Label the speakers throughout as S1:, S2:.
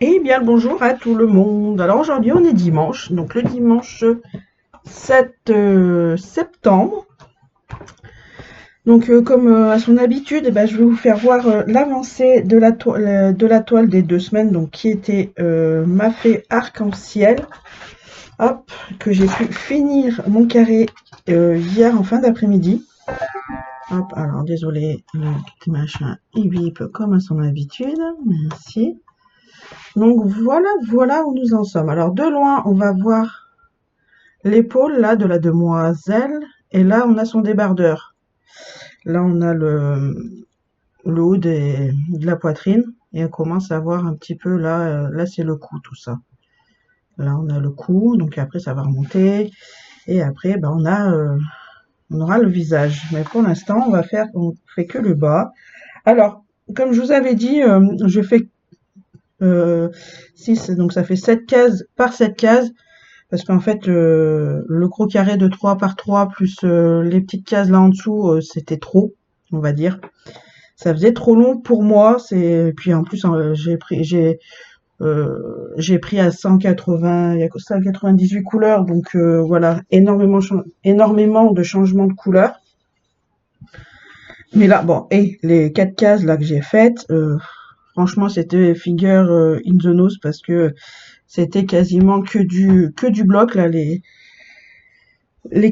S1: Eh bien, le bonjour à tout le monde. Alors aujourd'hui, on est dimanche, donc le dimanche 7 septembre. Donc, comme à son habitude, eh ben, je vais vous faire voir l'avancée de la toile des 2 semaines, donc qui était ma fée arc-en-ciel. Hop, que j'ai pu finir mon carré hier en fin d'après-midi. Hop, alors désolé, le petit machin, il bip comme à son habitude. Merci. Donc voilà où nous en sommes. Alors de loin, on va voir l'épaule là de la demoiselle et là on a son débardeur. Là on a le haut de la poitrine et on commence à voir un petit peu là, là c'est le cou tout ça. Là on a le cou, donc après ça va remonter et après ben, on aura le visage. Mais pour l'instant on fait que le bas. Alors comme je vous avais dit, je fais 6, donc ça fait 7 cases par 7 cases. Parce qu'en fait, le gros carré de 3 par 3 plus les petites cases là en dessous, c'était trop, on va dire. Ça faisait trop long pour moi. Et puis en plus, j'ai pris à 180, il y a 198 couleurs, donc voilà, énormément de changements de couleurs. Mais là, bon, et les 4 cases là que j'ai faites, franchement, c'était figure in the nose parce que c'était quasiment que du bloc là les,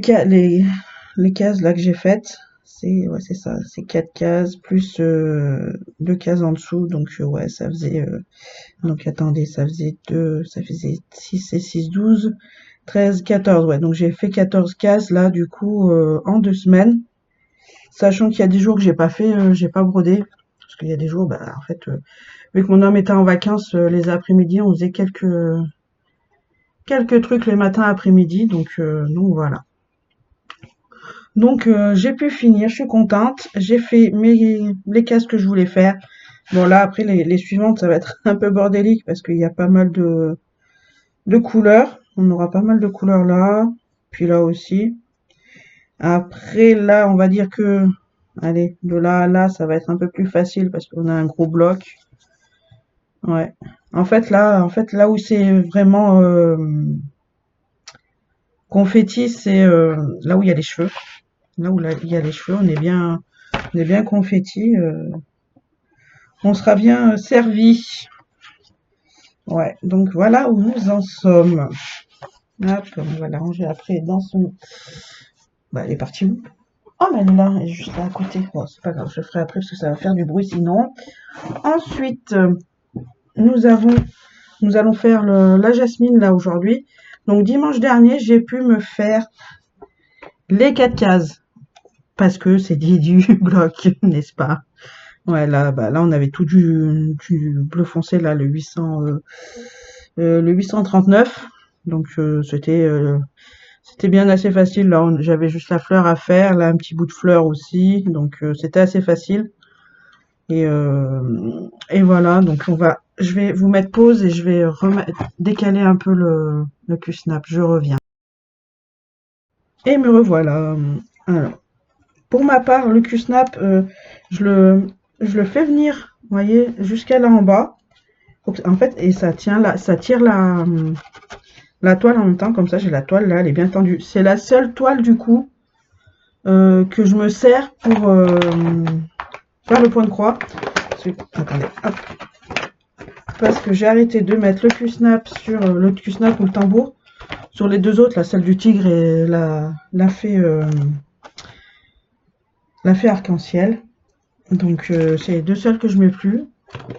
S1: ca- les, les cases là que j'ai faites, c'est ça, c'est 4 cases plus 2 cases en dessous, donc ouais, ça faisait donc attendez, ça faisait 6 et 6 12 13 14 ouais, donc j'ai fait 14 cases là du coup en 2 semaines, sachant qu'il y a des jours que j'ai pas brodé, parce qu'il y a des jours, bah en fait, vu que mon homme était en vacances les après-midi, on faisait quelques trucs les matins après-midi, donc voilà. Donc j'ai pu finir, je suis contente. J'ai fait les cases que je voulais faire. Bon là après les suivantes ça va être un peu bordélique parce qu'il y a pas mal de couleurs. On aura pas mal de couleurs là, puis là aussi. Après là on va dire que allez de là à là ça va être un peu plus facile parce qu'on a un gros bloc. Ouais. En fait là où c'est vraiment confetti c'est là où il y a les cheveux. Là où il y a les cheveux on est bien confetti. On sera bien servi. Ouais, donc voilà où nous en sommes. Hop, on va la ranger après dans son... Bah, elle est partie où? Oh, mais elle est là, elle est juste là à côté. Bon, c'est pas grave, je le ferai après parce que ça va faire du bruit sinon. Ensuite, nous avons, nous allons faire la jasmine là aujourd'hui. Donc dimanche dernier, j'ai pu me faire les 4 cases parce que c'est dit du bloc, n'est-ce pas? Ouais, là, bah, là, on avait tout du bleu foncé, là, le 839. Donc, c'était bien assez facile. Là, j'avais juste la fleur à faire, là, un petit bout de fleur aussi. Donc, c'était assez facile. Et voilà. Donc, je vais vous mettre pause et je vais décaler un peu le Q-snap. Je reviens. Et me revoilà. Alors, pour ma part, le Q-snap, je le, je le fais venir, vous voyez, jusqu'à là en bas. En fait, et ça tire la toile en même temps, comme ça j'ai la toile là, elle est bien tendue. C'est la seule toile du coup que je me sers pour faire le point de croix. Attendez, hop. Parce que j'ai arrêté de mettre le Q-snap sur le Q-snap ou le tambour. Sur les deux autres, là, celle du tigre et la fée arc-en-ciel. Donc c'est les deux seules que je mets plus.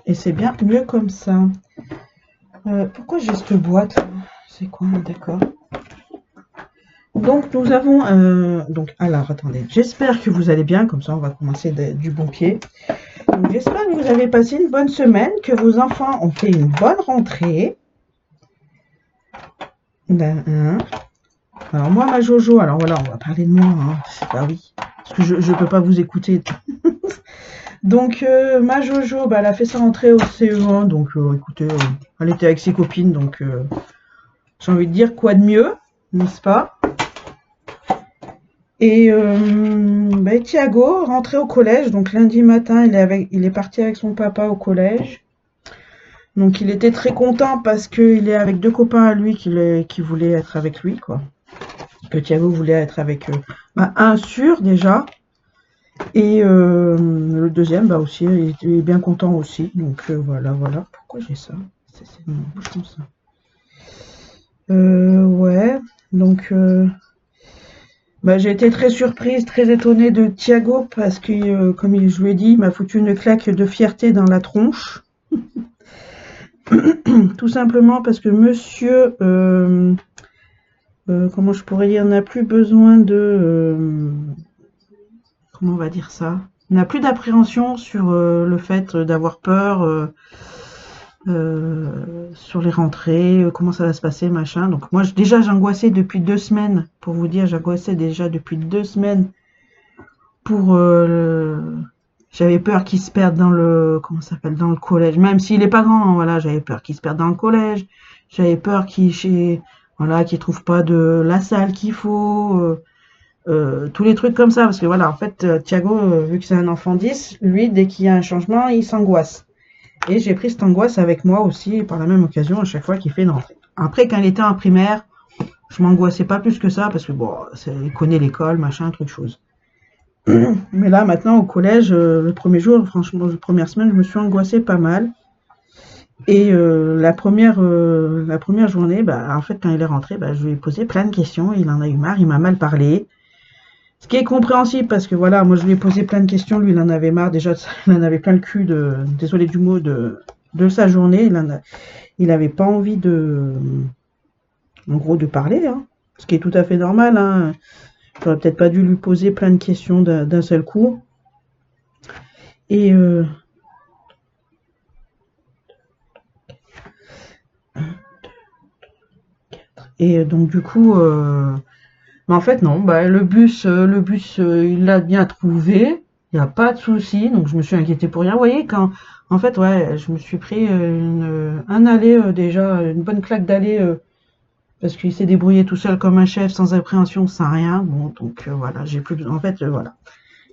S1: Et c'est bien mieux comme ça. Pourquoi j'ai cette boîte? C'est quoi? D'accord. Donc nous avons alors attendez, j'espère que vous allez bien, comme ça on va commencer du bon pied. Donc j'espère que vous avez passé une bonne semaine, que vos enfants ont fait une bonne rentrée. Hein. Alors moi ma Jojo, alors voilà, on va parler de moi, hein. Bah oui, parce que je peux pas vous écouter. Donc ma Jojo, bah, elle a fait sa rentrée au CE1, donc écoutez, elle était avec ses copines, donc j'ai envie de dire quoi de mieux, n'est-ce pas? Et bah, Thiago rentré au collège, donc lundi matin, il est parti avec son papa au collège. Donc il était très content parce qu'il est avec deux copains à lui qui voulaient être avec lui, quoi. Que Thiago voulait être avec un sûr déjà. Et le deuxième, bah aussi, il est bien content aussi. Donc voilà, voilà. Pourquoi j'ai ça? C'est mon bouchon, ça. Ouais. Donc bah, j'ai été très surprise, très étonnée de Thiago parce que, comme je lui ai dit, il m'a foutu une claque de fierté dans la tronche. Tout simplement parce que monsieur, comment je pourrais dire, n'a plus besoin de... comment on va dire ça? N'a plus d'appréhension sur le fait d'avoir peur sur les rentrées, comment ça va se passer, machin. Donc moi, déjà, j'angoissais depuis 2 semaines, pour vous dire, j'angoissais déjà depuis 2 semaines pour... j'avais peur qu'il se perde dans le... comment ça s'appelle? Dans le collège. Même s'il est pas grand, hein, voilà, j'avais peur qu'il se perde dans le collège. J'avais peur voilà, qu'il trouve pas de la salle qu'il faut. Tous les trucs comme ça, parce que voilà, en fait, Thiago, vu que c'est un enfant 10, lui, dès qu'il y a un changement, il s'angoisse. Et j'ai pris cette angoisse avec moi aussi, par la même occasion, à chaque fois qu'il fait une rentrée. Après, quand il était en primaire, je m'angoissais pas plus que ça, parce que bon, il connaît l'école, machin, truc chose. Mais là, maintenant, au collège, le premier jour, franchement, la première semaine, je me suis angoissée pas mal. Et la première journée, bah, en fait, quand il est rentré, bah, je lui ai posé plein de questions, il en a eu marre, il m'a mal parlé. Ce qui est compréhensible parce que voilà, moi je lui ai posé plein de questions, lui il en avait marre déjà, il en avait plein le cul désolé du mot, de sa journée, il avait pas envie en gros de parler, hein, ce qui est tout à fait normal, hein. J'aurais peut-être pas dû lui poser plein de questions d'un seul coup. Et donc du coup, mais en fait non, bah, le bus, il l'a bien trouvé, il n'y a pas de souci, donc je me suis inquiétée pour rien. Vous voyez, en fait, ouais, je me suis pris un aller déjà, une bonne claque d'aller, parce qu'il s'est débrouillé tout seul comme un chef, sans appréhension, sans rien. Bon, donc voilà, j'ai plus, en fait, voilà,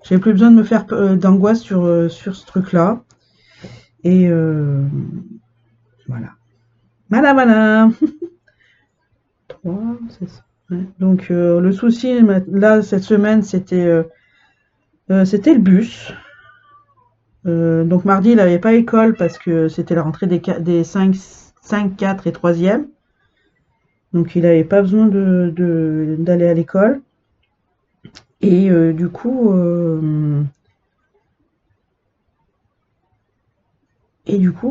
S1: j'ai plus besoin de me faire d'angoisse sur ce truc-là. Et voilà. Voilà, voilà. 3, c'est ça. Ouais. Donc le souci là cette semaine c'était le bus. Donc mardi il n'avait pas école parce que c'était la rentrée des 5, 4 et 3e. Donc il n'avait pas besoin d'aller à l'école. Et du coup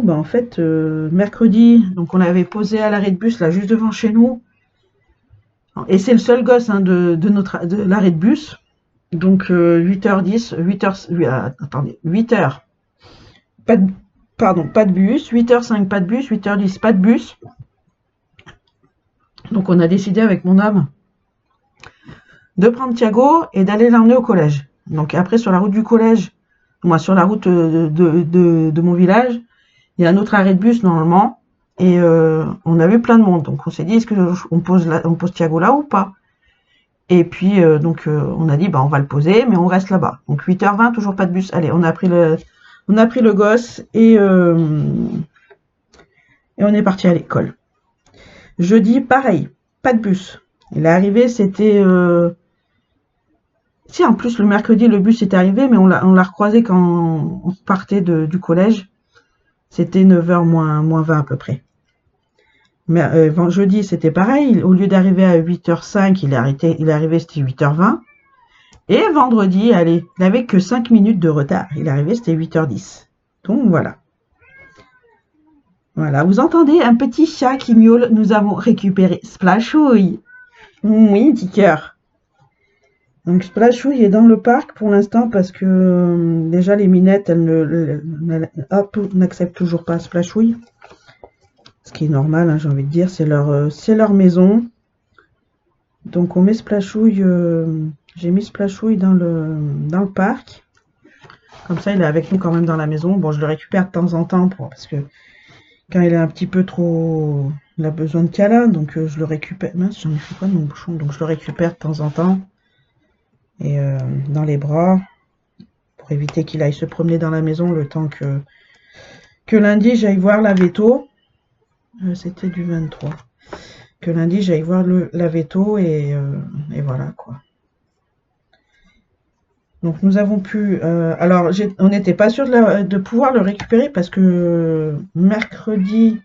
S1: bah en fait mercredi donc on avait posé à l'arrêt de bus là juste devant chez nous. Et c'est le seul gosse hein, de l'arrêt de bus. Donc 8h10, 8h, attendez, 8h, pas de bus, 8h05 pas de bus, 8h10 pas de bus. Donc on a décidé avec mon homme de prendre Thiago et d'aller l'emmener au collège. Donc après sur la route du collège, moi sur la route de mon village, il y a un autre arrêt de bus normalement. Et on avait plein de monde. Donc on s'est dit, est-ce qu'on pose Thiago là ou pas? Et puis donc on a dit bah on va le poser mais on reste là-bas. Donc 8h20 toujours pas de bus. Allez, on a pris le gosse et on est parti à l'école. Jeudi pareil, pas de bus. Il est arrivé, c'était si en plus le mercredi le bus est arrivé mais on l'a recroisé quand on partait du collège. C'était 9h moins 20 à peu près. Mais jeudi c'était pareil, au lieu d'arriver à 8h05, il est arrivé c'était 8h20. Et vendredi, allez, il n'avait que 5 minutes de retard. Il est arrivé, c'était 8h10. Donc voilà. Voilà, vous entendez un petit chat qui miaule. Nous avons récupéré Splashouille. Oui, petit cœur. Donc Splashouille est dans le parc pour l'instant parce que déjà les minettes, elles n'acceptent toujours pas Splashouille. Ce qui est normal, hein, j'ai envie de dire, c'est leur maison. Donc on met Splashouille, j'ai mis Splashouille dans le parc. Comme ça, il est avec nous quand même dans la maison. Bon, je le récupère de temps en temps parce que quand il est un petit peu trop... Il a besoin de câlin, donc je le récupère. Mince, j'en ai fait quoi de mon bouchon? Donc je le récupère de temps en temps. Et dans les bras. Pour éviter qu'il aille se promener dans la maison le temps que lundi, j'aille voir la véto. C'était du 23. Que lundi, j'aille voir la veto et voilà quoi. Donc nous avons pu... alors on n'était pas sûr de pouvoir le récupérer parce que mercredi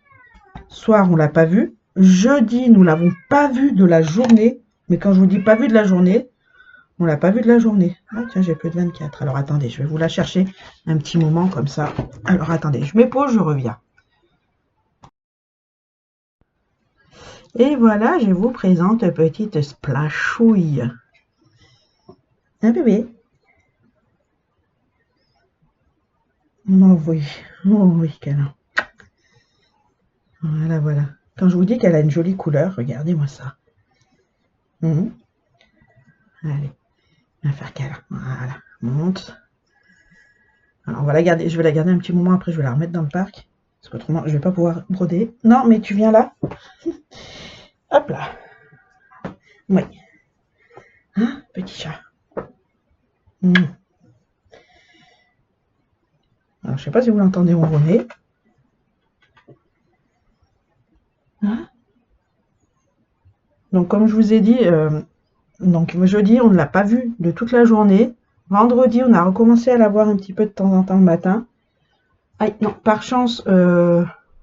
S1: soir, on l'a pas vu. Jeudi, nous l'avons pas vu de la journée. Mais quand je vous dis pas vu de la journée, on l'a pas vu de la journée. Ah tiens, j'ai plus de 24. Alors attendez, je vais vous la chercher un petit moment comme ça. Alors attendez, je mets pause, je reviens. Et voilà, je vous présente petite splashouille. Un bébé. Oh oui, câlin. Voilà, voilà. Quand je vous dis qu'elle a une jolie couleur, regardez-moi ça. Allez, on va faire câlin. Voilà, monte. Alors, on va la garder. Je vais la garder un petit moment, après je vais la remettre dans le parc. Parce qu'autrement, je vais pas pouvoir broder. Non, mais tu viens là. Hop là. Oui. Hein, petit chat. Alors, je sais pas si vous l'entendez ronronner. Hein? Donc, comme je vous ai dit, donc jeudi, on ne l'a pas vu de toute la journée. Vendredi, on a recommencé à la voir un petit peu de temps en temps le matin. Ah, non, par chance,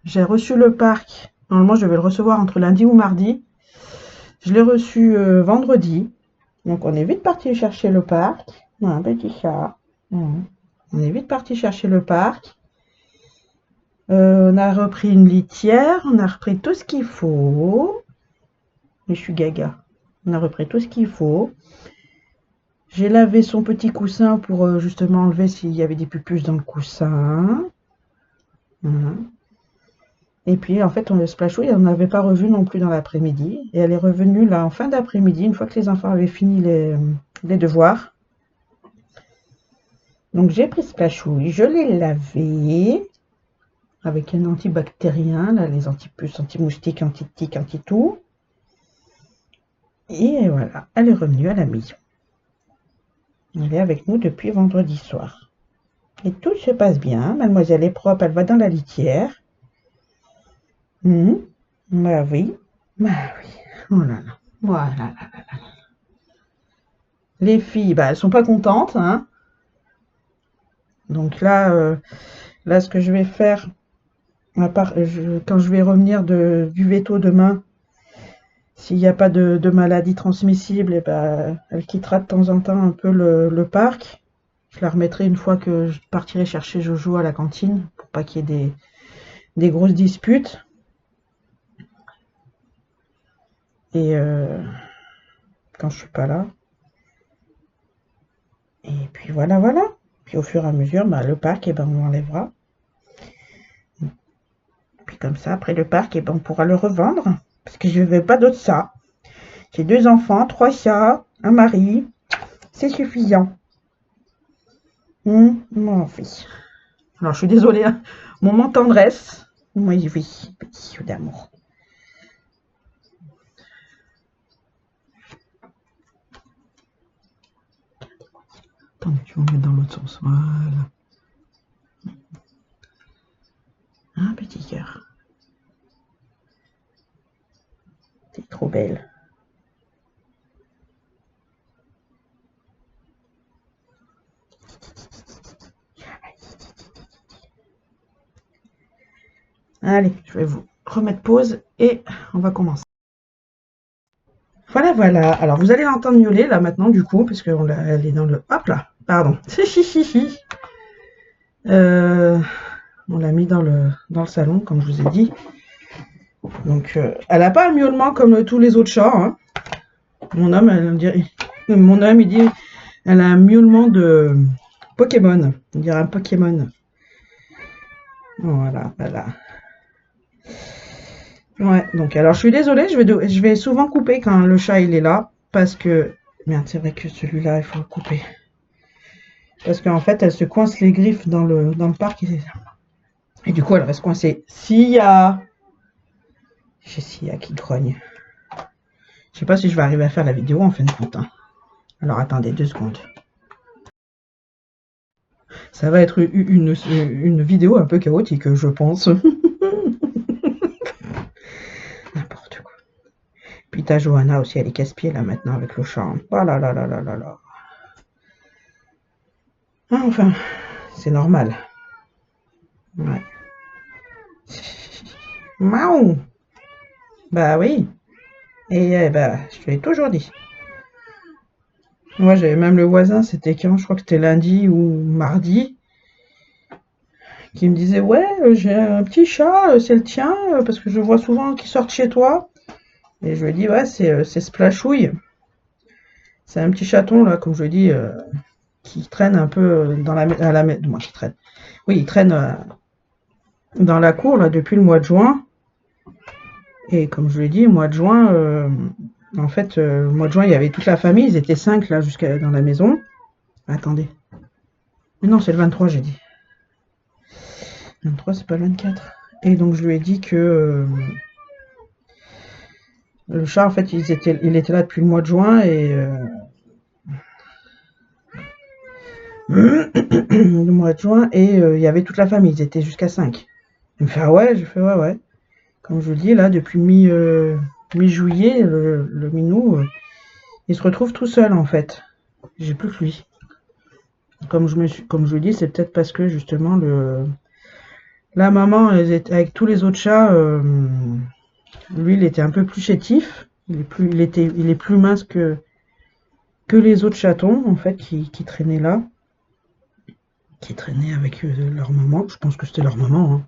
S1: j'ai reçu le parc. Normalement, je devais le recevoir entre lundi ou mardi. Je l'ai reçu vendredi. Donc, on est vite parti chercher le parc. Un petit chat. On est vite parti chercher le parc. On a repris une litière. On a repris tout ce qu'il faut. Mais je suis gaga. On a repris tout ce qu'il faut. J'ai lavé son petit coussin pour justement enlever s'il y avait des pupus dans le coussin. Et puis en fait, on le splashouille, on n'avait pas revu non plus dans l'après-midi. Et elle est revenue là en fin d'après-midi, une fois que les enfants avaient fini les devoirs. Donc j'ai pris splashouille, je l'ai lavé avec un antibactérien, là, les antipuces, anti-moustiques, anti-tiques, anti-tout. Et voilà, elle est revenue à la maison. Elle est avec nous depuis vendredi soir. Et tout se passe bien. Mademoiselle est propre, elle va dans la litière. Bah oui. Bah oui. Oh là là. Voilà. Les filles, bah, elles sont pas contentes, hein. Donc là, ce que je vais faire, à part, quand je vais revenir du veto demain, s'il n'y a pas de maladie transmissible, et ben, elle quittera de temps en temps un peu le parc. Je la remettrai une fois que je partirai chercher Jojo à la cantine, pour pas qu'il y ait des grosses disputes. Et quand je suis pas là. Et puis voilà, voilà. Puis au fur et à mesure, bah, le parc, et ben, on l'enlèvera. Puis comme ça, après le parc, et ben, on pourra le revendre. Parce que je ne veux pas d'autre ça. J'ai 2 enfants, 3 chats, un mari. C'est suffisant. Mon fils. Alors, je suis désolée, hein. Moment tendresse. Oui, petit jeu d'amour. Attends, tu vas mettre dans l'autre sens. Voilà. Un petit cœur. T'es trop belle. Allez, je vais vous remettre pause et on va commencer. Voilà, voilà. Alors, vous allez l'entendre miauler là maintenant, du coup, parce qu'elle est dans le... Hop là, pardon. On l'a mis dans le salon, comme je vous ai dit. Donc, elle n'a pas un miaulement comme tous les autres chats. Hein. Mon homme, il dit, elle a un miaulement de Pokémon. On dirait un Pokémon. Voilà, voilà. Ouais, donc alors je suis désolée, je vais souvent couper quand le chat il est là, parce que... Merde, c'est vrai que celui-là, il faut le couper. Parce qu'en fait, elle se coince les griffes dans le parc. Et du coup, elle reste coincée. Sia! J'ai Sia qui grogne. Je sais pas si je vais arriver à faire la vidéo en fin de compte. Hein. Alors attendez 2 secondes. Ça va être une vidéo un peu chaotique, je pense. ta Johanna aussi, elle est casse-pied là maintenant avec le chat. Oh là là là là là là. Ah, enfin, c'est normal. Ouais. Miaou. Bah oui. Et bah, je te l'ai toujours dit. Moi, j'avais même le voisin, c'était quand? Je crois que c'était lundi ou mardi, qui me disait, ouais, j'ai un petit chat, c'est le tien, parce que je vois souvent qu'ils sortent chez toi. Et je lui ai dit, ouais, c'est Splashouille. C'est un petit chaton, là, comme je dis, qui traîne un peu dans moi, qui traîne. Oui, il traîne dans la cour, là, depuis le mois de juin. Et comme je lui ai dit, mois de juin, en fait, le mois de juin, il y avait toute la famille, ils étaient 5 là, jusqu'à dans la maison. Attendez. Mais non, c'est le 23, j'ai dit. 23, c'est pas le 24. Et donc, je lui ai dit que le chat, en fait, il était là depuis le mois de juin et le mois de juin et il y avait toute la famille, ils étaient jusqu'à 5. Il me fait ah ouais, je fais ouais ouais. Comme je vous le dis là, depuis mi-juillet, le minou, il se retrouve tout seul en fait. J'ai plus que lui. Comme je vous le dis, c'est peut-être parce que justement la maman, avec tous les autres chats, lui, il était un peu plus chétif. Il est plus mince que les autres chatons en fait qui traînaient là. Qui traînaient avec leur maman, je pense que c'était leur maman, hein.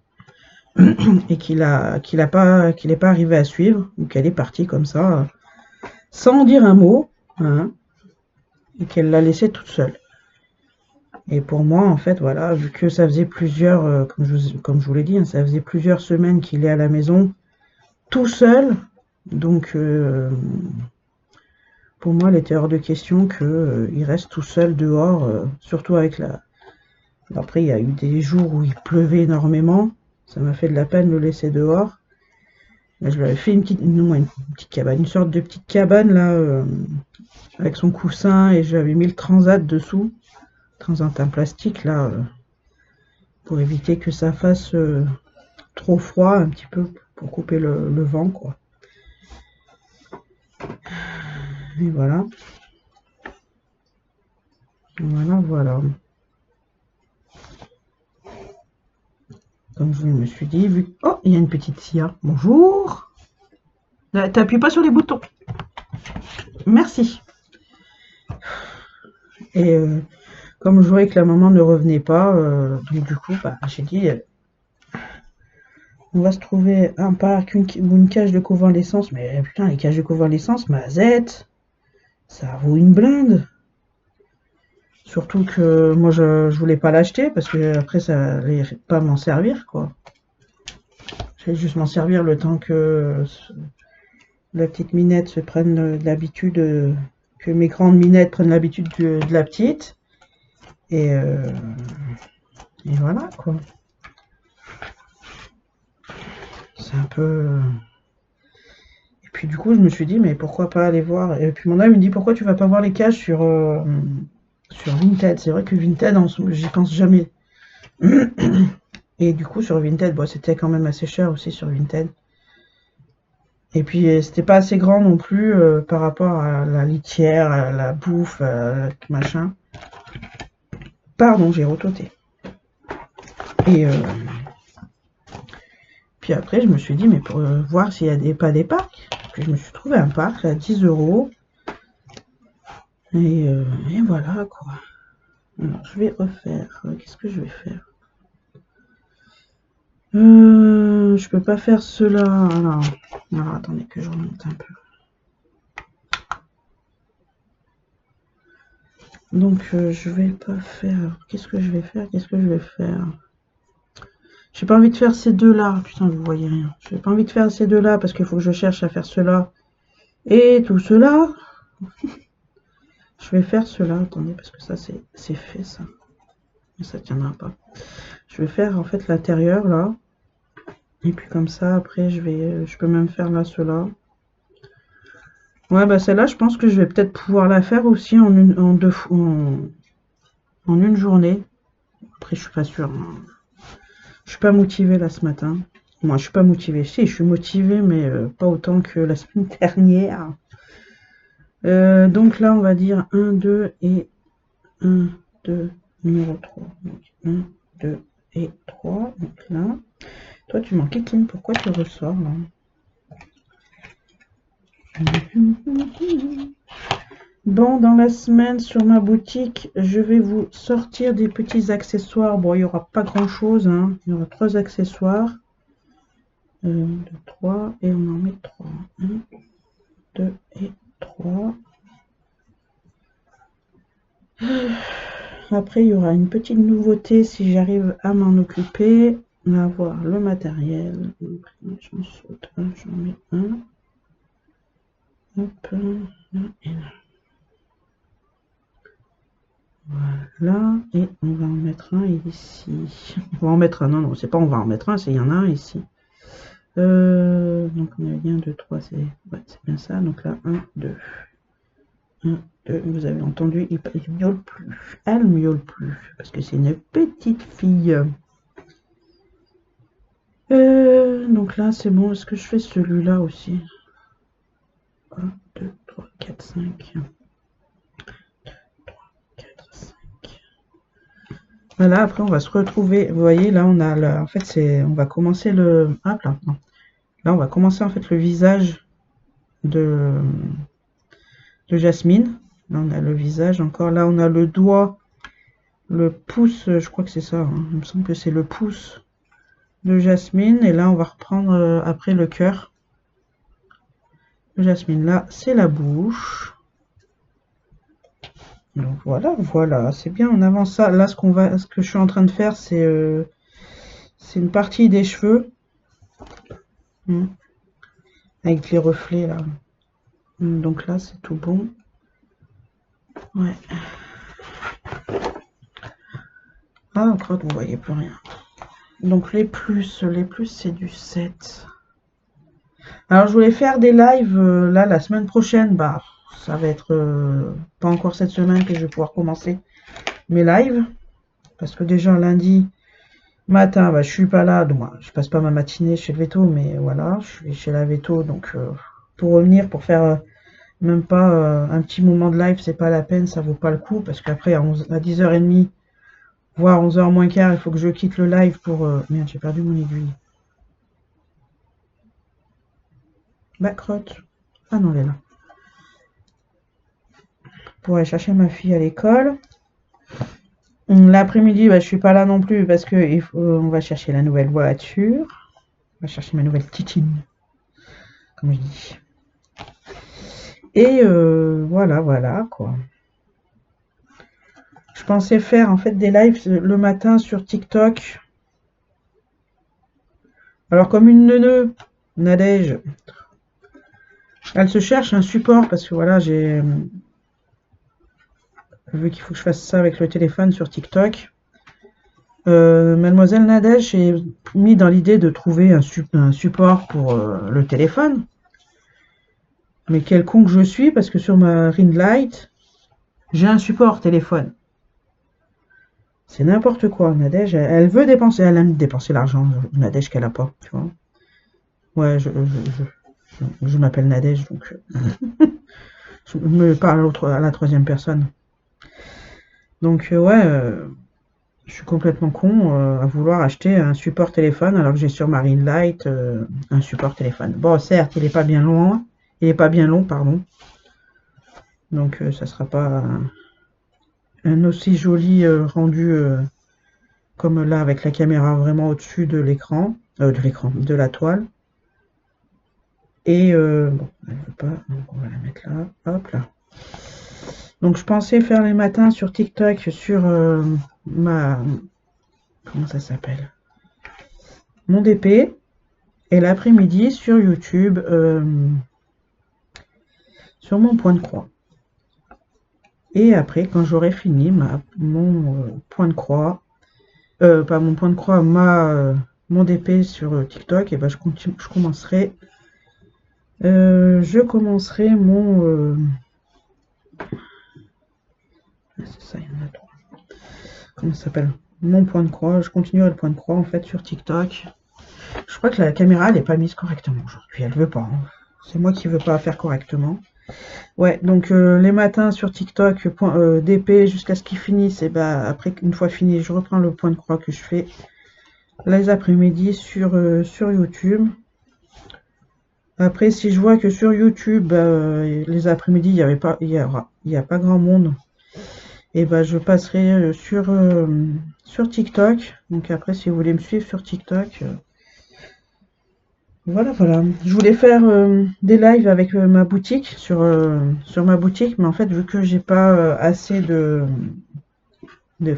S1: Et qu'il n'est pas arrivé à suivre, ou qu'elle est partie comme ça, sans dire un mot, hein, et qu'elle l'a laissée toute seule. Et pour moi, en fait, voilà, vu que ça faisait plusieurs, comme je vous l'ai dit, hein, ça faisait plusieurs semaines qu'il est à la maison, tout seul, donc pour moi, il était hors de question qu'il reste tout seul dehors, surtout avec la... Après, il y a eu des jours où il pleuvait énormément. Ça m'a fait de la peine de le laisser dehors. Là, je lui avais fait une petite cabane, une sorte de petite cabane là, avec son coussin et j'avais mis le transat dessous. Transat en plastique là, pour éviter que ça fasse trop froid un petit peu, pour couper le vent quoi. Et voilà. Voilà, voilà. Comme je me suis dit, vu... Oh, il y a une petite Sia. Bonjour. T'appuies pas sur les boutons. Merci. Et comme je voyais que la maman ne revenait pas, donc du coup, bah, j'ai dit, on va se trouver un parc ou une cage de convalescence. Mais putain, les cages de convalescence, ma zette, ça vaut une blinde. Surtout que moi, je voulais pas l'acheter parce que après, ça allait pas m'en servir, quoi. J'allais juste m'en servir le temps que la petite minette se prenne l'habitude, que mes grandes minettes prennent l'habitude de la petite. Et voilà, quoi. C'est un peu... Et puis du coup, je me suis dit, mais pourquoi pas aller voir... Et puis mon ami me dit, pourquoi tu vas pas voir les cages sur Vinted? C'est vrai que Vinted, j'y pense jamais. Et du coup, sur Vinted, bon, c'était quand même assez cher aussi sur Vinted. Et puis, c'était pas assez grand non plus par rapport à la litière, à la bouffe, machin. Pardon, j'ai retoté. Et puis après, je me suis dit, mais pour voir s'il y a pas des parcs. Puis je me suis trouvé un parc à 10 €. Et voilà, quoi. Alors, je vais refaire. Qu'est-ce que je vais faire? Je peux pas faire cela. Alors attendez que je remonte un peu. Donc, je vais pas faire... Qu'est-ce que je vais faire? J'ai pas envie de faire ces deux-là. Putain, vous voyez rien. J'ai pas envie de faire ces deux-là parce qu'il faut que je cherche à faire cela. Et tout cela. Je vais faire cela. Attendez, parce que ça, c'est fait, ça. Mais ça tiendra pas. Je vais faire, en fait, l'intérieur, là. Et puis comme ça, après, je peux même faire là, cela. Ouais, bah celle-là, je pense que je vais peut-être pouvoir la faire aussi en une journée. Après, je suis pas sûre, hein. Je suis pas motivée là ce matin. Moi, je suis pas motivée. Si, je suis motivée, mais pas autant que la semaine dernière. Donc là, on va dire 1, 2 et 1, 2, numéro 3. Donc 1, 2 et 3. Donc là, toi, tu manques Kim. Pourquoi tu ressors là? Bon, dans la semaine sur ma boutique, je vais vous sortir des petits accessoires. Bon, il n'y aura pas grand-chose, hein. Il y aura 3 accessoires. 1, 2, 3, et on en met 3. 1, 2 et 3. Après, il y aura une petite nouveauté si j'arrive à m'en occuper. On va voir le matériel. Donc, j'en saute un, j'en mets un. Hop, là et là. Voilà, et on va en mettre un ici. On va en mettre un, non, c'est pas on va en mettre un, c'est il y en a un ici. Donc on a bien 2, 3, c'est bien ça. Donc là, 1, 2. 1, 2, vous avez entendu, il miaule plus. Elle miaule plus, parce que c'est une petite fille. Donc là, c'est bon. Est-ce que je fais celui-là aussi? 1, 2, 3, 4, 5. 4, 5. Voilà, après on va se retrouver. Vous voyez, là on a en fait on va commencer le. Hop là, non. Là on va commencer en fait le visage de Jasmine. Là on a le visage encore. Là on a le doigt, le pouce, je crois que c'est ça, hein. Il me semble que c'est le pouce de Jasmine. Et là on va reprendre après le cœur de Jasmine. Là c'est la bouche. Donc voilà, c'est bien, on avance ça. Là, ce que je suis en train de faire, c'est une partie des cheveux. Avec les reflets, là. Donc là, c'est tout bon. Ouais. Ah, encore, vous voyez plus rien. Donc les plus, c'est du 7. Alors, je voulais faire des lives, là, la semaine prochaine. Bah, ça va être pas encore cette semaine que je vais pouvoir commencer mes lives. Parce que déjà, lundi matin, bah, je suis pas là, donc je passe pas ma matinée chez le veto, mais voilà, je suis chez la veto, donc pour revenir, pour faire même pas un petit moment de live, c'est pas la peine, ça vaut pas le coup, parce qu'après à 10h30, voire 11h moins quart, il faut que je quitte le live pour... Merde, j'ai perdu mon aiguille. Bah, crotte. Ah non, elle est là. Pour aller chercher ma fille à l'école. L'après-midi, bah, je suis pas là non plus parce que on va chercher la nouvelle voiture. On va chercher ma nouvelle titine, comme je dis. Et voilà quoi. Je pensais faire en fait des lives le matin sur TikTok. Alors comme une neuneu, Nadège, elle se cherche un support parce que voilà, j'ai vu qu'il faut que je fasse ça avec le téléphone sur TikTok. Mademoiselle Nadège j'ai mis dans l'idée de trouver un support pour le téléphone. Mais quel con que je suis, parce que sur ma ring light, j'ai un support téléphone. C'est n'importe quoi. Nadège, elle veut dépenser, elle aime dépenser l'argent. Nadège qu'elle a pas, tu vois. Ouais, je m'appelle Nadège, donc je me parle à la troisième personne. Donc ouais, je suis complètement con à vouloir acheter un support téléphone alors que j'ai sur ma ring light un support téléphone. Bon, certes, il est pas bien long, pardon. Donc ça sera pas un aussi joli rendu comme là avec la caméra vraiment au-dessus de l'écran, de la toile. Et bon, elle veut pas, donc on va la mettre là, hop là. Donc je pensais faire les matins sur TikTok sur comment ça s'appelle, mon DP, et l'après-midi sur YouTube sur mon point de croix. Et après, quand j'aurai fini mon point de croix, pas mon point de croix, mon DP sur TikTok, et ben je commencerai mon c'est ça, il y en a 3. Comment ça s'appelle? Mon point de croix. Je continuerai le point de croix en fait sur TikTok. Je crois que la caméra, elle n'est pas mise correctement aujourd'hui. Elle veut pas, hein. C'est moi qui veux pas faire correctement. Ouais, donc les matins sur TikTok, DP jusqu'à ce qu'ils finissent. Et bah après, une fois fini, je reprends le point de croix que je fais les après-midi sur YouTube. Après, si je vois que sur YouTube, les après-midi, il y a pas grand monde, et ben je passerai sur TikTok. Donc après, si vous voulez me suivre sur TikTok, voilà, voilà. Je voulais faire des lives avec ma boutique sur ma boutique, mais en fait, vu que j'ai pas assez de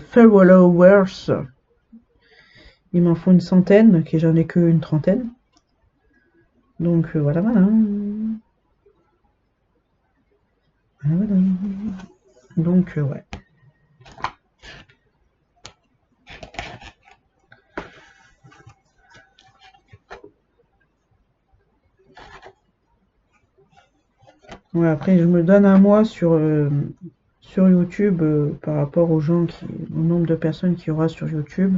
S1: followers, il m'en faut une centaine, que j'en ai qu'une trentaine. Donc voilà, voilà. Voilà, voilà. Donc ouais. Ouais, après, je me donne un mois sur YouTube par rapport au nombre de personnes qu'il y aura sur YouTube.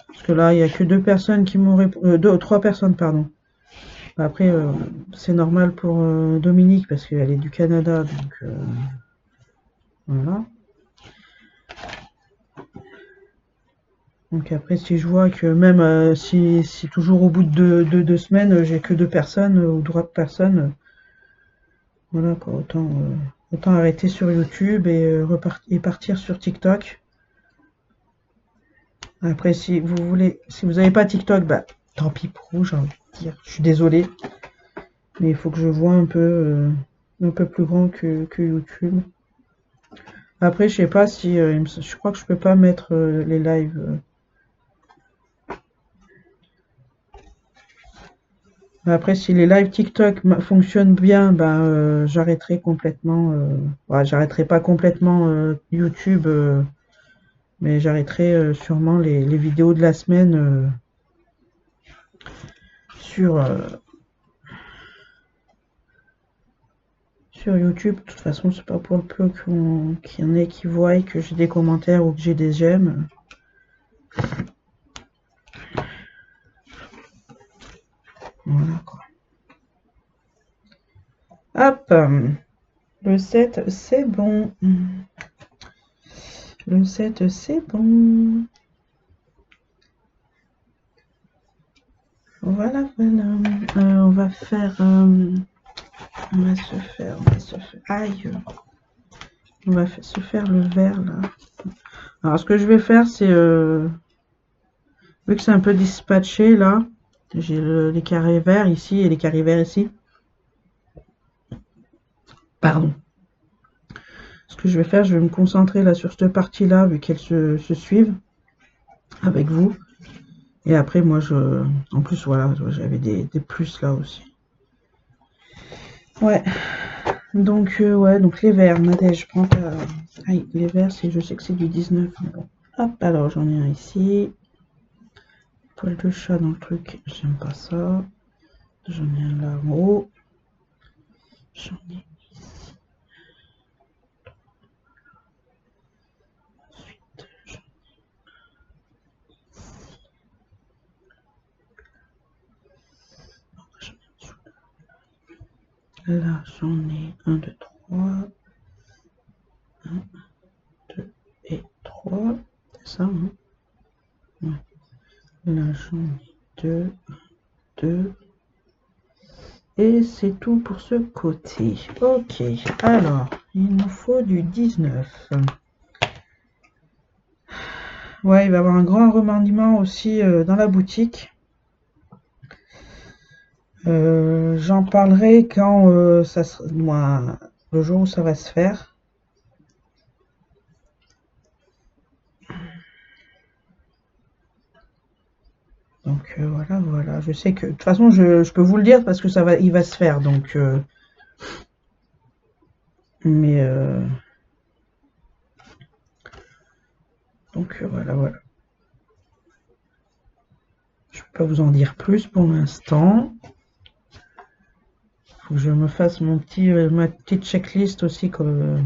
S1: Parce que là, il n'y a que deux personnes qui m'ont répondu, trois personnes, pardon. Après, c'est normal pour Dominique parce qu'elle est du Canada, donc voilà. Donc après, si je vois que même si toujours au bout de 2 semaines, j'ai que deux personnes ou trois personnes, voilà quoi, autant arrêter sur YouTube et partir sur TikTok. Après, si vous n'avez pas TikTok, bah tant pis pour vous, j'ai envie de dire. Je suis désolée, mais il faut que je vois un peu plus grand que YouTube. Après, je sais pas si, je crois que je peux pas mettre les lives. Après, si les lives TikTok fonctionnent bien, ben j'arrêterai complètement. Ouais, j'arrêterai pas complètement YouTube, mais j'arrêterai sûrement les vidéos de la semaine sur sur YouTube. De toute façon, c'est pas pour le peu qu'il y en ait qui voient que j'ai des commentaires ou que j'ai des j'aime. Voilà quoi. Hop, le 7, c'est bon. Le 7, c'est bon. Voilà, voilà. On va faire. On va se faire. Aïe. On va se faire le vert là. Alors, ce que je vais faire, c'est. Vu que c'est un peu dispatché là, j'ai les carrés verts ici et les carrés verts ici. Pardon. Ce que je vais faire, je vais me concentrer là sur cette partie-là, vu qu'elles se suivent avec vous. Et après, moi, en plus, voilà, j'avais des plus là aussi. Ouais. Donc, ouais, donc les verts, Nadège, je prends ta. Aïe, les verts, je sais que c'est du 19. Mais bon. Hop, alors j'en ai un ici. Poil de chat dans le truc, j'aime pas ça. J'en ai un là en haut. J'en ai ici. Ensuite, là, j'en ai 1, 2, 3. 1, 2 et 3. C'est ça, hein? Ouais. Là, j'en ai 2, 2. Et c'est tout pour ce côté. Ok, alors, il nous faut du 19. Ouais, il va y avoir un grand remaniement aussi dans la boutique. J'en parlerai quand ça sera, moi, le jour où ça va se faire. Donc voilà, voilà. Je sais que de toute façon, je peux vous le dire parce que il va se faire. Donc, mais donc voilà, voilà. Je peux pas vous en dire plus pour l'instant. Faut que je me fasse ma petite checklist aussi, parce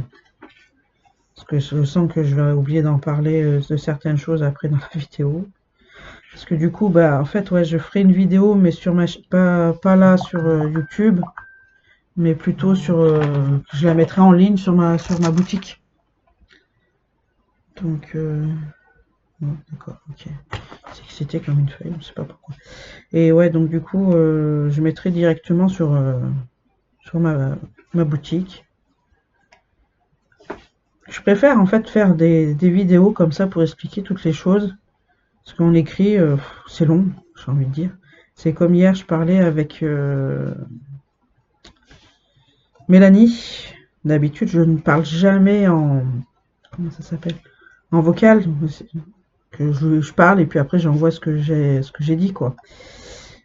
S1: que je sens que je vais oublier d'en parler de certaines choses après dans la vidéo. Parce que du coup, bah, en fait, ouais, je ferai une vidéo, mais sur pas là sur YouTube, mais plutôt sur, je la mettrai en ligne sur ma boutique. Donc, bon, d'accord, ok. C'était comme une feuille, je sais pas pourquoi. Et ouais, donc du coup, je mettrai directement sur ma boutique. Je préfère en fait faire des vidéos comme ça pour expliquer toutes les choses. Parce qu'on écrit, c'est long, j'ai envie de dire. C'est comme hier, je parlais avec Mélanie. D'habitude, je ne parle jamais en... Comment ça s'appelle? En vocal. Que je parle et puis après j'envoie ce que j'ai dit, quoi.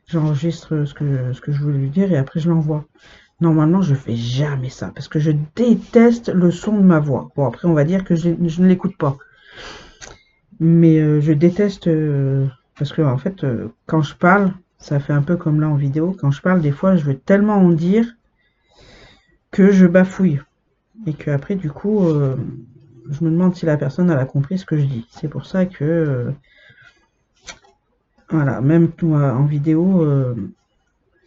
S1: J'enregistre ce que je voulais lui dire et après je l'envoie. Normalement, je fais jamais ça parce que je déteste le son de ma voix. Bon, après, on va dire que je ne l'écoute pas. Mais je déteste parce que en fait, quand je parle, ça fait un peu comme là en vidéo. Quand je parle, des fois, je veux tellement en dire que je bafouille et que après, du coup, je me demande si la personne elle a compris ce que je dis. C'est pour ça que voilà, même moi en vidéo,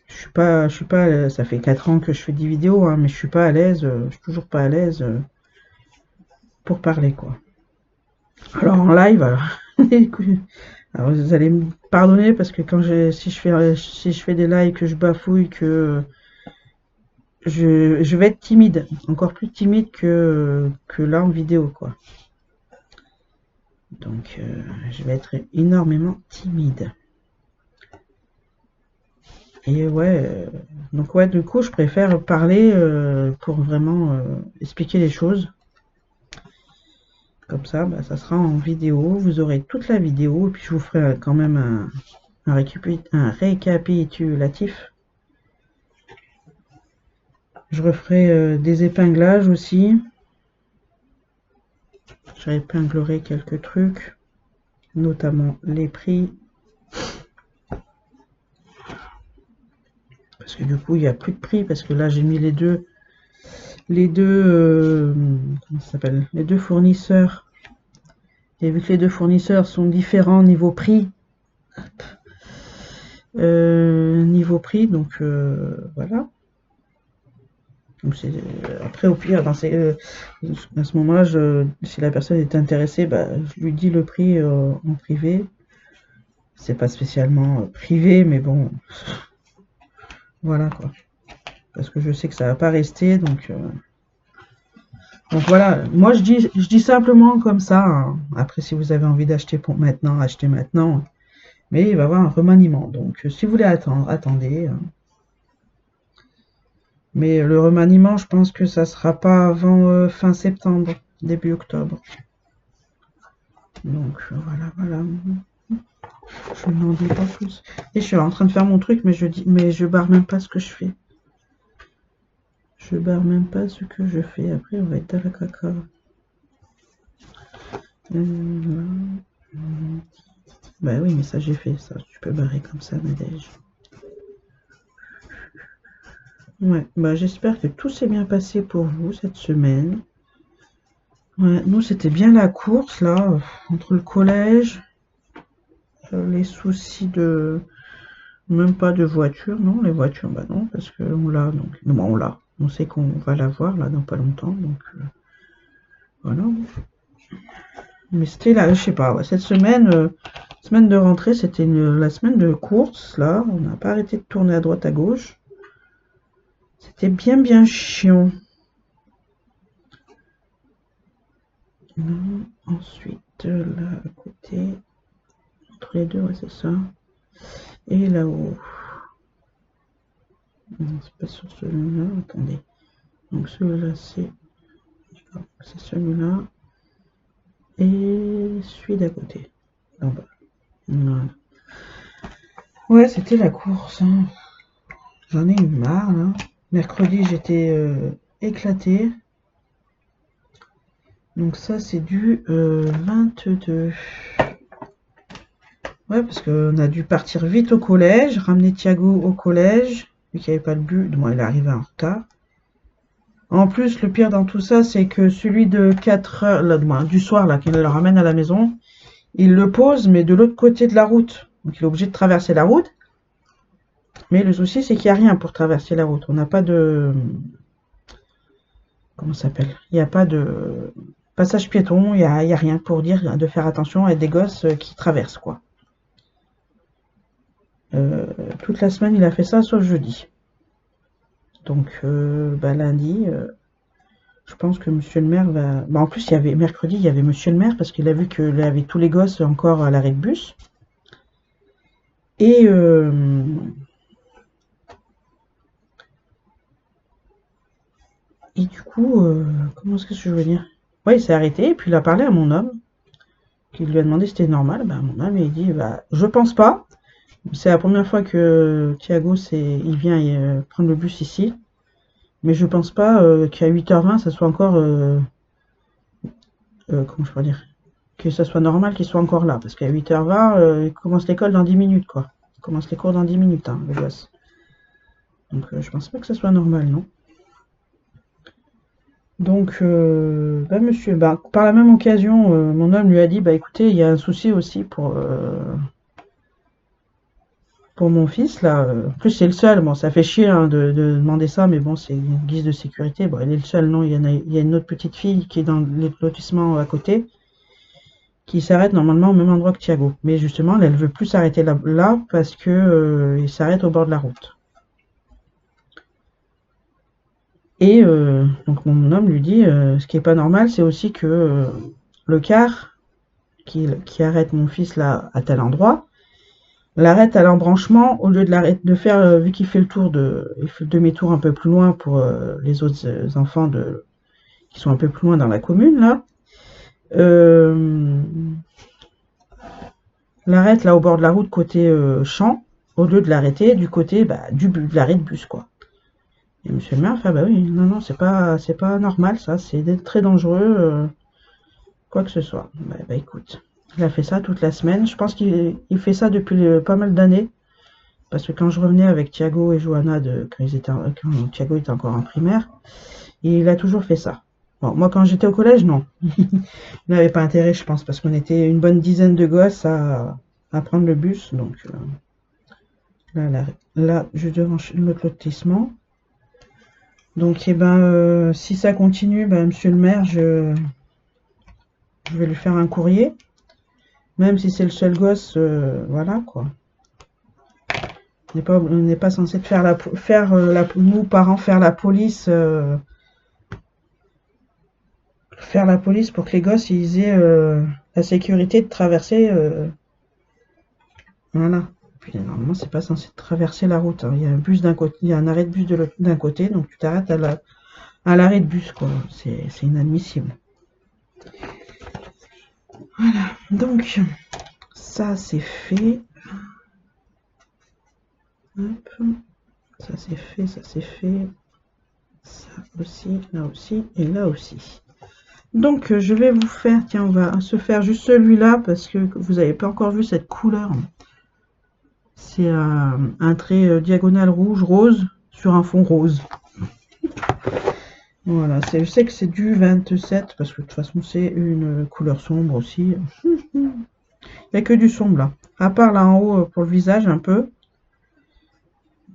S1: je suis pas. Ça fait 4 ans que je fais des vidéos, hein, mais je suis pas à l'aise. Je suis toujours pas à l'aise pour parler, quoi. Alors en live, alors vous allez me pardonner parce que si je fais des lives que je bafouille, que je vais être timide, encore plus timide que là en vidéo, quoi. Donc je vais être énormément timide. Et ouais, donc ouais, du coup je préfère parler pour vraiment expliquer les choses. Comme ça, bah, ça sera en vidéo, vous aurez toute la vidéo, et puis je vous ferai quand même un récapitulatif. Je referai des épinglages aussi. Je épinglerai quelques trucs, notamment les prix. Parce que du coup, il n'y a plus de prix, parce que là, j'ai mis comment ça s'appelle, les deux fournisseurs. Et vu que les deux fournisseurs sont différents niveau prix, donc voilà. Donc après, au pire, à ce moment-là, si la personne est intéressée, bah, je lui dis le prix en privé. C'est pas spécialement privé, mais bon, voilà quoi. Parce que je sais que ça va pas rester, donc voilà. Moi, je dis simplement comme ça, hein. Après, si vous avez envie d'acheter pour maintenant, achetez maintenant. Mais il va y avoir un remaniement. Donc, si vous voulez attendre, attendez, hein. Mais le remaniement, je pense que ça sera pas avant fin septembre, début octobre. Donc voilà. Je n'en dis pas plus. Et je suis en train de faire mon truc, mais je barre même pas ce que je fais. Je barre même pas ce que je fais. Après, on va être à la caca. Bah oui, mais ça j'ai fait ça. Tu peux barrer comme ça, Nadège. Ouais, bah j'espère que tout s'est bien passé pour vous cette semaine. Ouais, nous c'était bien la course là, entre le collège, les soucis de... Même pas de voiture, non, les voitures, bah non, parce que on l'a, donc... Non, on l'a. On sait qu'on va l'avoir là dans pas longtemps, donc voilà. Mais c'était là, je sais pas, ouais, cette semaine, semaine de rentrée, c'était la semaine de course, là. On n'a pas arrêté de tourner à droite à gauche. C'était bien chiant. Ensuite, là à côté, entre les deux, ouais, c'est ça. Et là-haut. Non, c'est pas sur celui-là, attendez. Donc celui-là, c'est celui-là. Et celui d'à côté. En bas. Voilà. Ouais, c'était la course, hein. J'en ai eu marre, là. Mercredi, j'étais éclatée. Donc ça, c'est du 22. Ouais, parce qu'on a dû partir vite au collège, ramener Thiago au collège, vu qu'il n'y avait pas le bus. Bon, il est arrivé en retard. En plus, le pire dans tout ça, c'est que celui de 4 heures, là, du soir, là, qu'il le ramène à la maison, il le pose, mais de l'autre côté de la route. Donc il est obligé de traverser la route. Mais le souci, c'est qu'il n'y a rien pour traverser la route. On n'a pas de... Comment ça s'appelle? Il n'y a pas de passage piéton, il y a rien pour dire de faire attention à des gosses qui traversent, quoi. Toute la semaine, il a fait ça, sauf jeudi. Donc, lundi, je pense que monsieur le maire va... Bah, en plus, il y avait mercredi, il y avait monsieur le maire, parce qu'il a vu qu'il avait tous les gosses encore à l'arrêt de bus. Et... Et du coup, comment est-ce que je veux dire? Ouais, il s'est arrêté et puis il a parlé à mon homme, qui lui a demandé si c'était normal. Bah, mon homme, il dit, bah, je pense pas. C'est la première fois que Thiago, il vient prendre le bus ici. Mais je pense pas qu'à 8h20, ça soit encore, comment je peux dire? Que ça soit normal qu'il soit encore là. Parce qu'à 8h20, il commence l'école dans 10 minutes, quoi. Il commence les cours dans 10 minutes, hein, le gosse. Donc, je pense pas que ça soit normal, non? Donc, monsieur, bah, par la même occasion, mon homme lui a dit, bah écoutez, il y a un souci aussi pour mon fils, là. En plus, c'est le seul. Bon, ça fait chier hein, de demander ça, mais bon, c'est une guise de sécurité. Bon, il est le seul, non, il y a une autre petite fille qui est dans le lotissement à côté, qui s'arrête normalement au même endroit que Thiago. Mais justement, elle veut plus s'arrêter là parce que il s'arrête au bord de la route. Et donc mon homme lui dit, ce qui est pas normal, c'est aussi que le car qui arrête mon fils là à tel endroit, l'arrête à l'embranchement au lieu de faire, vu qu'il fait il fait le demi-tour un peu plus loin pour les autres enfants qui sont un peu plus loin dans la commune là, euh, l'arrête là au bord de la route côté champ, au lieu de l'arrêter du côté bah, de l'arrêt de bus quoi. Et monsieur le maire fait, ah bah oui, non, non, c'est pas normal ça, c'est très dangereux, quoi que ce soit. Bah écoute, il a fait ça toute la semaine. Je pense qu'il fait ça depuis pas mal d'années. Parce que quand je revenais avec Thiago et Johanna, quand Thiago était encore en primaire, il a toujours fait ça. Bon, moi quand j'étais au collège, non. Il n'avait pas intérêt, je pense, parce qu'on était une bonne dizaine de gosses à prendre le bus. Donc là, je devant notre lotissement. Donc, eh ben, si ça continue, ben, monsieur le maire, je vais lui faire un courrier. Même si c'est le seul gosse, voilà, quoi. On n'est pas censé nous, parents, faire la police pour que les gosses, ils aient la sécurité de traverser, voilà. Puis, normalement, c'est pas censé traverser la route, hein. Il y a un bus d'un côté, il y a un arrêt de bus d'un côté, donc tu t'arrêtes à l'arrêt de bus, quoi. C'est inadmissible. Voilà, donc ça c'est fait. Hop. Ça c'est fait, ça c'est fait. Ça aussi, là aussi et là aussi. Donc je vais vous faire, tiens, on va se faire juste celui-là parce que vous n'avez pas encore vu cette couleur. C'est un trait diagonal rouge-rose sur un fond rose. Voilà, je sais que c'est du 27 parce que de toute façon c'est une couleur sombre aussi. Il n'y a que du sombre là. À part là en haut pour le visage un peu.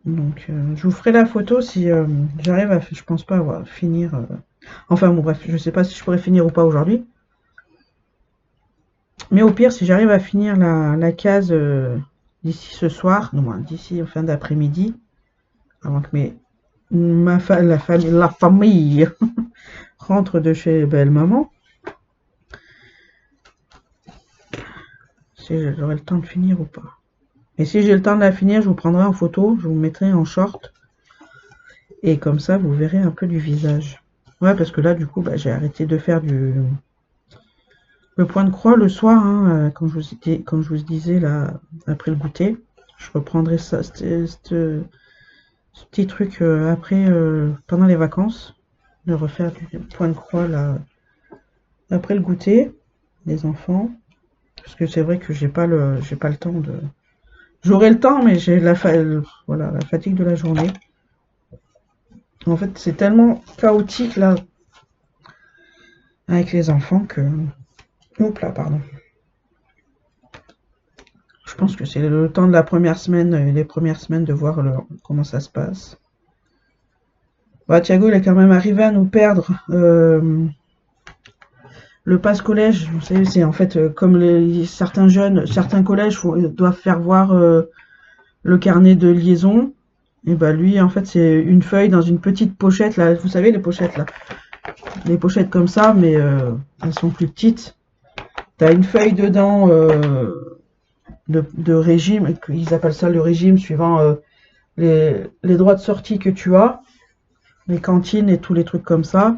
S1: Donc je vous ferai la photo si j'arrive à... Je pense pas finir... Enfin bon bref, je sais pas si je pourrais finir ou pas aujourd'hui. Mais au pire, si j'arrive à finir la case d'ici ce soir, non, d'ici en fin d'après-midi, avant que la famille rentre de chez belle-maman, si j'aurai le temps de finir ou pas. Et si j'ai le temps de la finir, je vous prendrai en photo, je vous mettrai en short. Et comme ça, vous verrez un peu du visage. Ouais, parce que là, du coup, bah, j'ai arrêté de faire le point de croix le soir, hein, comme je vous disais, là, après le goûter. Je reprendrai ça, ce petit truc après, pendant les vacances. De refaire du point de croix, là, après le goûter, des enfants. Parce que c'est vrai que j'ai pas le temps de... J'aurai le temps, mais j'ai voilà, la fatigue de la journée. En fait, c'est tellement chaotique, là, avec les enfants que... Oups là, pardon. Je pense que c'est le temps de la première semaine, les premières semaines de voir comment ça se passe. Bah, Thiago, il est quand même arrivé à nous perdre le passe collège. Vous savez, c'est en fait comme certains jeunes, certains collèges doivent faire voir le carnet de liaison. Et bah lui, en fait, c'est une feuille dans une petite pochette là. Vous savez les pochettes là, les pochettes comme ça, mais elles sont plus petites. T'as une feuille dedans de régime, ils appellent ça le régime suivant les droits de sortie que tu as, les cantines et tous les trucs comme ça.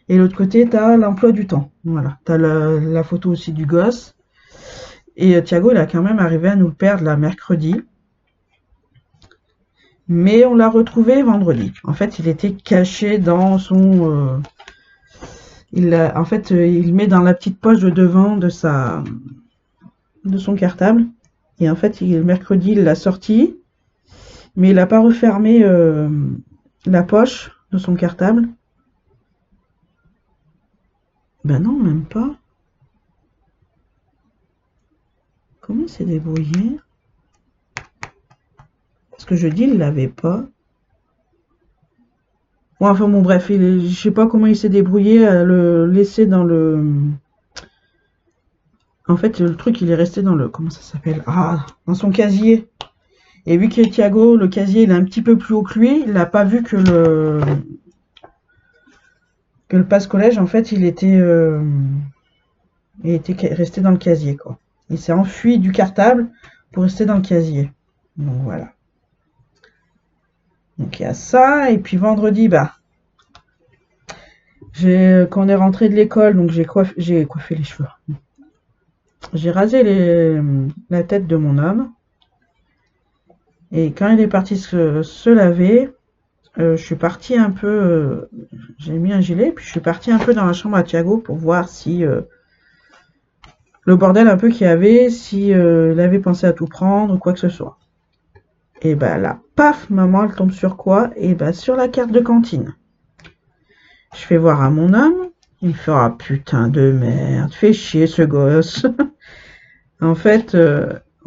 S1: Et l'autre côté, tu as l'emploi du temps. Voilà, tu as la photo aussi du gosse. Et Thiago, il a quand même arrivé à nous le perdre là mercredi. Mais on l'a retrouvé vendredi. En fait, il était caché dans son... en fait, il met dans la petite poche de devant de son cartable. Et en fait, mercredi, il l'a sorti. Mais il n'a pas refermé la poche de son cartable. Ben non, même pas. Comment il s'est débrouillé? Parce que jeudi, il l'avait pas. Bon, enfin bon, bref, je sais pas comment il s'est débrouillé à le laisser dans le... En fait, le truc, il est resté dans le... Comment ça s'appelle? Ah, dans son casier. Et vu que Thiago, le casier, il est un petit peu plus haut que lui, il n'a pas vu que le passe-collège, en fait, il était resté dans le casier, quoi. Il s'est enfui du cartable pour rester dans le casier. Donc voilà. Donc il y a ça, et puis vendredi, bah, quand on est rentré de l'école, donc j'ai coiffé les cheveux. J'ai rasé la tête de mon homme. Et quand il est parti se laver, je suis partie un peu, j'ai mis un gilet, puis je suis partie un peu dans la chambre à Thiago pour voir si le bordel un peu qu'il y avait, si il avait pensé à tout prendre ou quoi que ce soit. Et bah là, paf, maman, elle tombe sur quoi? Et bah sur la carte de cantine. Je fais voir à mon homme, il me fait ah putain de merde, fais chier ce gosse. En fait,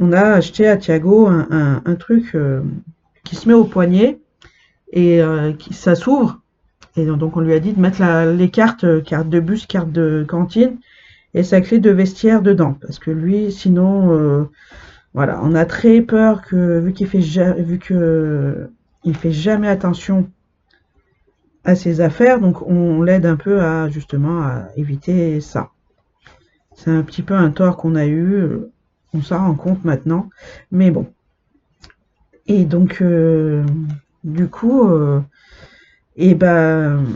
S1: on a acheté à Thiago un truc qui se met au poignet et ça s'ouvre. Et donc on lui a dit de mettre les cartes, carte de bus, carte de cantine et sa clé de vestiaire dedans. Parce que lui, sinon, voilà, on a très peur que, vu qu'il fait jamais attention à ses affaires, donc on l'aide un peu à justement à éviter ça. C'est un petit peu un tort qu'on a eu, on s'en rend compte maintenant, mais bon. Et donc, du coup, et ben,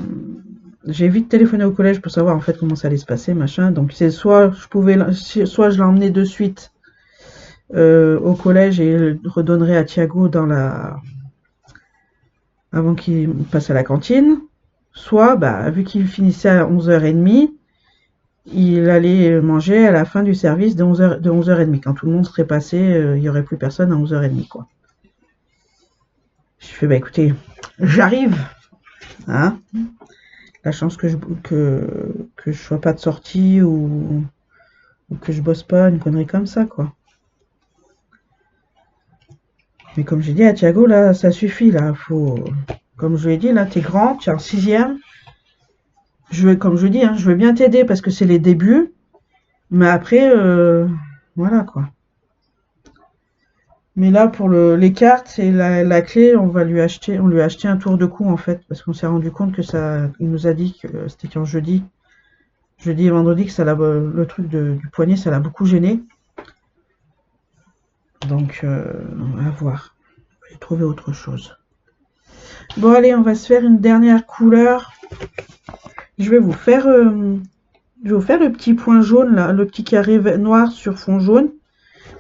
S1: j'ai vite téléphoné au collège pour savoir en fait comment ça allait se passer, machin. Donc c'est soit je l'emmenais de suite au collège et le redonnerai à Thiago avant qu'il passe à la cantine, soit bah, vu qu'il finissait à 11h30, il allait manger à la fin du service de 11h30. Quand tout le monde serait passé, il n'y aurait plus personne à 11h30, quoi. Je fais, bah écoutez, j'arrive, hein. La chance que je sois pas de sortie ou que je bosse pas, une connerie comme ça, quoi. Mais comme j'ai dit à Thiago, là, ça suffit, là, comme je lui ai dit, là, t'es grand, tu es en 6e. Comme je dis, hein, je veux bien t'aider parce que c'est les débuts, mais après, voilà, quoi. Mais là, pour les cartes et la clé, on lui a acheté un tour de cou, en fait, parce qu'on s'est rendu compte que il nous a dit que c'était quand jeudi et vendredi, que le truc du poignet, ça l'a beaucoup gêné. Donc, on va voir. Je vais trouver autre chose. Bon, allez, on va se faire une dernière couleur. Je vais vous faire le petit point jaune, là, le petit carré noir sur fond jaune.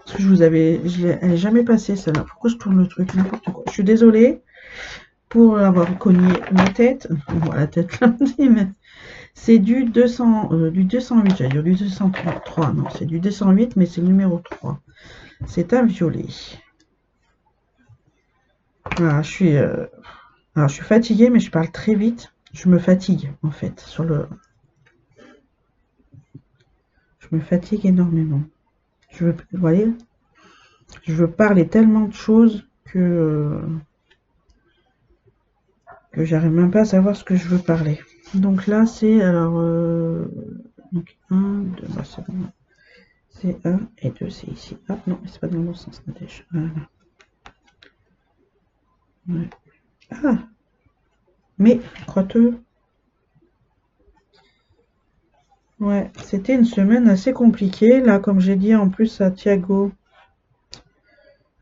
S1: Parce que elle n'est jamais passée, celle-là. Pourquoi je tourne le truc? N'importe quoi. Je suis désolée pour avoir cogné ma tête. Voilà, la tête là, mais c'est du 208, j'allais dire du 203. Non, c'est du 208, mais c'est le numéro 3. C'est un violet. Voilà, je suis fatiguée, mais je parle très vite. Je me fatigue, en fait, je me fatigue énormément. Vous voyez? Je veux parler tellement de choses que j'arrive même pas à savoir ce que je veux parler. Donc là, c'est alors donc 1, 2, bah c'est bon. C'est 1 et 2, c'est ici. Ah non, c'est pas dans le bon sens, Nadège. Voilà. Ouais. Ah, mais crotteux. Ouais, c'était une semaine assez compliquée. Là, comme j'ai dit en plus à Thiago,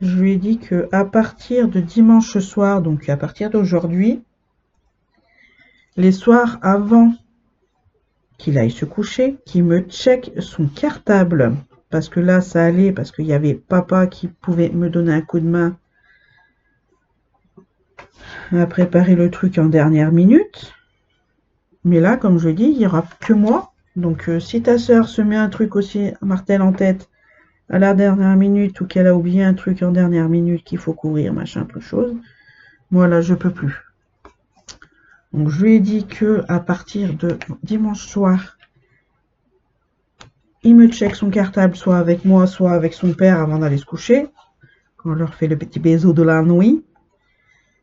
S1: je lui ai dit que à partir de dimanche soir, donc à partir d'aujourd'hui, les soirs avant qu'il aille se coucher, qu'il me check son cartable. Parce que là, ça allait, parce qu'il y avait papa qui pouvait me donner un coup de main à préparer le truc en dernière minute. Mais là, comme je dis, il n'y aura que moi. Donc, si ta sœur se met un truc aussi, martel en tête, à la dernière minute, ou qu'elle a oublié un truc en dernière minute qu'il faut courir, machin, toute chose, moi là, je peux plus. Donc, je lui ai dit que à partir de dimanche soir, il me check son cartable, soit avec moi, soit avec son père avant d'aller se coucher. On leur fait le petit baiser de la nuit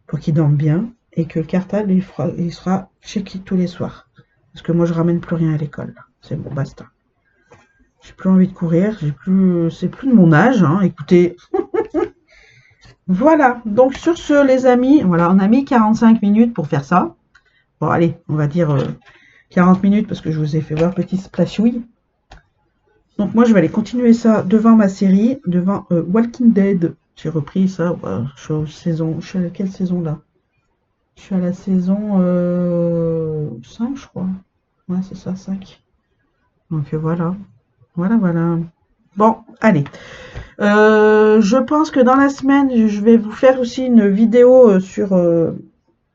S1: pour qu'ils dorment bien. Et que le cartable, il sera checké tous les soirs. Parce que moi, je ramène plus rien à l'école. C'est bon, basta. J'ai plus envie de courir. C'est plus de mon âge. Hein, écoutez. Voilà. Donc, sur ce, les amis, voilà, on a mis 45 minutes pour faire ça. Bon, allez, on va dire 40 minutes parce que je vous ai fait voir petit splashui. Donc moi je vais aller continuer ça devant ma série, devant Walking Dead. J'ai repris ça, je suis à quelle saison là? Je suis à la saison 5 je crois. Ouais c'est ça, 5. Donc voilà. Voilà. Bon, allez. Je pense que dans la semaine, je vais vous faire aussi une vidéo sur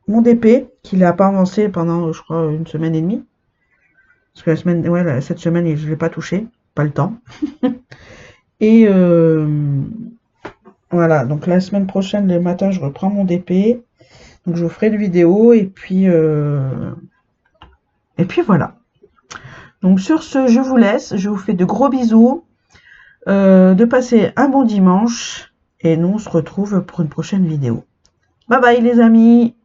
S1: mon DP, qu'il n'a pas avancé pendant, je crois, une semaine et demie. Parce que cette semaine, je ne l'ai pas touché. Pas le temps. Et voilà, donc la semaine prochaine, le matin, je reprends mon DP. Donc je vous ferai une vidéo et puis voilà. Donc sur ce, je vous laisse. Je vous fais de gros bisous. De passer un bon dimanche. Et nous, on se retrouve pour une prochaine vidéo. Bye bye les amis!